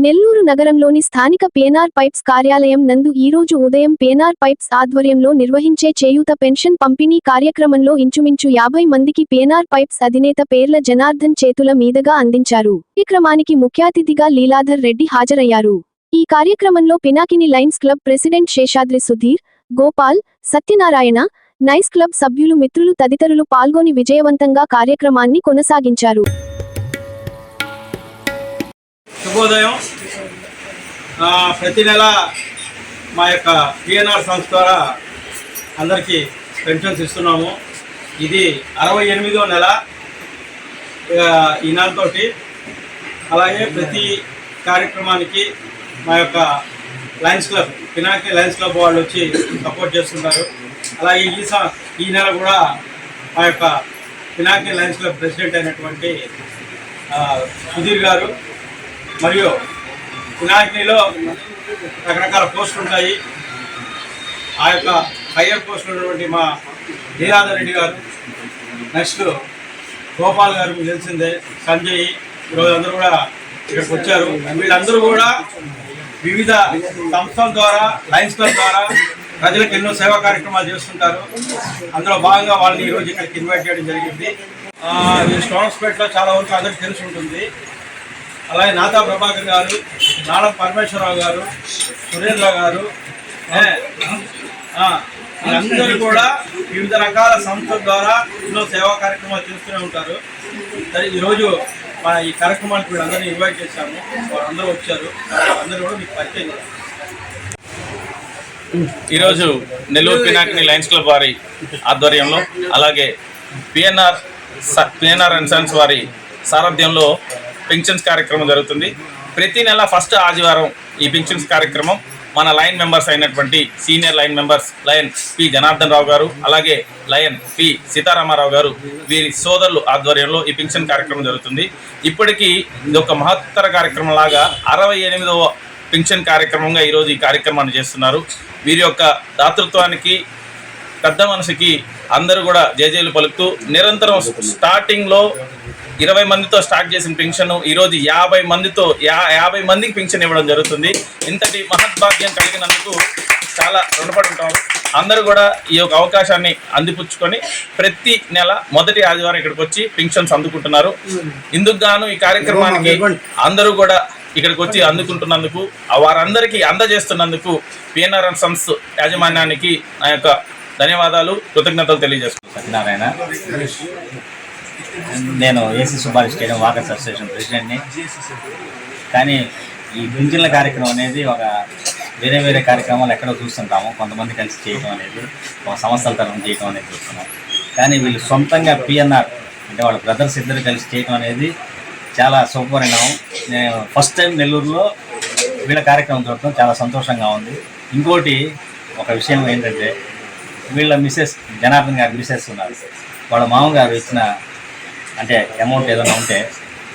నెల్లూరు నగరంలోని స్థానిక PNR pipes కార్యాలయం నందు ఈరోజు ఉదయం పిఎన్ఆర్ పైప్స్ ఆధ్వర్యంలో నిర్వహించే చేయూత పెన్షన్ పంపిణీ కార్యక్రమంలో ఇంచుమించు 50 మందికి పిఎన్ఆర్ పైప్స్ అధినేత పేర్ల జనార్దన్ చేతుల మీదుగా అందించారు. కార్యక్రమానికి ముఖ్య అతిథిగా లీలాధర్ రెడ్డి హాజరయ్యారు. ఈ కార్యక్రమంలో Pinakini Lions club president Seshadri Sudheer, Gopal, Satyanarayana, nice club సభ్యులు, మిత్రులు తదితరులు పాల్గొని విజయవంతంగా కార్యక్రమాన్ని కొనసాగించారు. శుభోదయం. ప్రతి నెల మా యొక్క పిఎన్ఆర్ సంస్థ ద్వారా అందరికీ పెన్షన్స్ ఇస్తున్నాము. ఇది 68వ నెల ఈ నెలతోటి. అలాగే ప్రతి కార్యక్రమానికి మా యొక్క Lions club, Pinaki Lions club వాళ్ళు వచ్చి సపోర్ట్ చేస్తుంటారు. అలాగే ఈ నెల కూడా మా యొక్క పినాకి లయన్స్ క్లబ్ ప్రెసిడెంట్ అయినటువంటి సుధీర్ గారు మరియు పినాకినిలో రకరకాల పోస్టులు ఉంటాయి. ఆ యొక్క హయ్యర్ పోస్టులు ఉన్నటువంటి మా లీలాధర్ రెడ్డి గారు, నెక్స్ట్ గోపాల్ గారు, మీకు తెలిసిందే, సంజయ్, ఈరోజు అందరూ కూడా ఇక్కడికి వచ్చారు. వీళ్ళందరూ కూడా వివిధ సంస్థల ద్వారా, లయన్స్ క్లబ్ ద్వారా ప్రజలకు ఎన్నో సేవా కార్యక్రమాలు చేస్తుంటారు. అందులో భాగంగా వాళ్ళని ఈరోజు ఇక్కడికి ఇన్వైట్ చేయడం జరిగింది. ఈ స్టోన్స్పేటలో చాలా వరకు అందరికీ తెలిసి ఉంటుంది. అలాగే నాతా ప్రభాకర్ గారు, నాడం పరమేశ్వరరావు గారు, సురేంద్ర గారు, వీళ్ళందరూ కూడా వివిధ రకాల సంస్థల ద్వారా ఎన్నో సేవా కార్యక్రమాలు చేస్తూనే ఉంటారు. సరే, ఈరోజు ఈ కార్యక్రమానికి వీళ్ళందరినీ ఇన్వైట్ చేశాము. వాళ్ళందరూ వచ్చారు. అందరూ కూడా మీకు పరిచయం చేస్తారు. ఈరోజు నెల్లూరు పినాకిని లయన్స్ క్లబ్ వారి ఆధ్వర్యంలో, అలాగే పిఎన్ఆర్ అండ్ సన్స్ వారి సారథ్యంలో పెన్షన్స్ కార్యక్రమం జరుగుతుంది. ప్రతి నెల ఫస్ట్ ఆదివారం ఈ పెన్షన్స్ కార్యక్రమం మన లైన్ మెంబర్స్ అయినటువంటి senior Lions members lion P Janardhan Rao garu, అలాగే లయన్ పి సీతారామారావు గారు, వీరి సోదరులు ఆధ్వర్యంలో ఈ పెన్షన్ కార్యక్రమం జరుగుతుంది. ఇప్పటికీ ఇది ఒక మహత్తర కార్యక్రమం లాగా 68వ పెన్షన్ కార్యక్రమంగా ఈరోజు ఈ కార్యక్రమాన్ని చేస్తున్నారు. వీరి యొక్క దాతృత్వానికి, పెద్ద మనసుకి అందరూ కూడా జేజేలు పలుకుతూ నిరంతరం స్టార్టింగ్లో 20 మందితో స్టార్ట్ చేసిన పెన్షన్ ఈరోజు 50 మందికి పెన్షన్ ఇవ్వడం జరుగుతుంది. ఇంతటి మహద్భాగ్యం కలిగినందుకు చాలా రుణపడి ఉంటాం. అందరూ కూడా ఈ యొక్క అవకాశాన్ని అందిపుచ్చుకొని ప్రతి నెల మొదటి ఆదివారం ఇక్కడికి వచ్చి పెన్షన్స్ అందుకుంటున్నారు. ఇందుకు గాను ఈ కార్యక్రమానికి అందరూ కూడా ఇక్కడికి వచ్చి అందుకుంటున్నందుకు, వారందరికీ అందజేస్తున్నందుకు పిఎన్ఆర్ అండ్ సన్స్ యాజమాన్యానికి నా యొక్క ధన్యవాదాలు, కృతజ్ఞతలు తెలియజేస్తున్నాను. సత్యనారాయణ, నేను AC Subbareddy stadium walkers association ప్రెసిడెంట్ని. కానీ ఈ పింఛన్ల కార్యక్రమం అనేది ఒక వేరే కార్యక్రమాలు ఎక్కడో చూస్తుంటాము. కొంతమంది కలిసి చేయడం అనేది, ఒక సంస్థల తరఫున చేయడం అనేది చూస్తున్నాం. కానీ వీళ్ళు సొంతంగా పిఎన్ఆర్ అంటే వాళ్ళ బ్రదర్స్ ఇద్దరు కలిసి చేయడం అనేది చాలా శుభపరిణామం. నేను ఫస్ట్ టైం నెల్లూరులో వీళ్ళ కార్యక్రమం చూడటం చాలా సంతోషంగా ఉంది. ఇంకోటి ఒక విషయం ఏంటంటే, వీళ్ళ మిసెస్ జనార్దన్ గారి మిసెస్ ఉన్నారు. వాళ్ళ మామగారు ఇచ్చిన అంటే అమౌంట్ ఏదైనా ఉంటే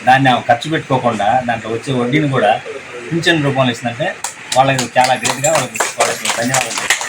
దాన్ని ఆమె ఖర్చు పెట్టుకోకుండా దాంట్లో వచ్చే వడ్డీని కూడా పింఛన్ రూపంలో ఇస్తుందంటే వాళ్ళకి చాలా గ్రేట్గా వాళ్ళకి ధన్యవాదాలు.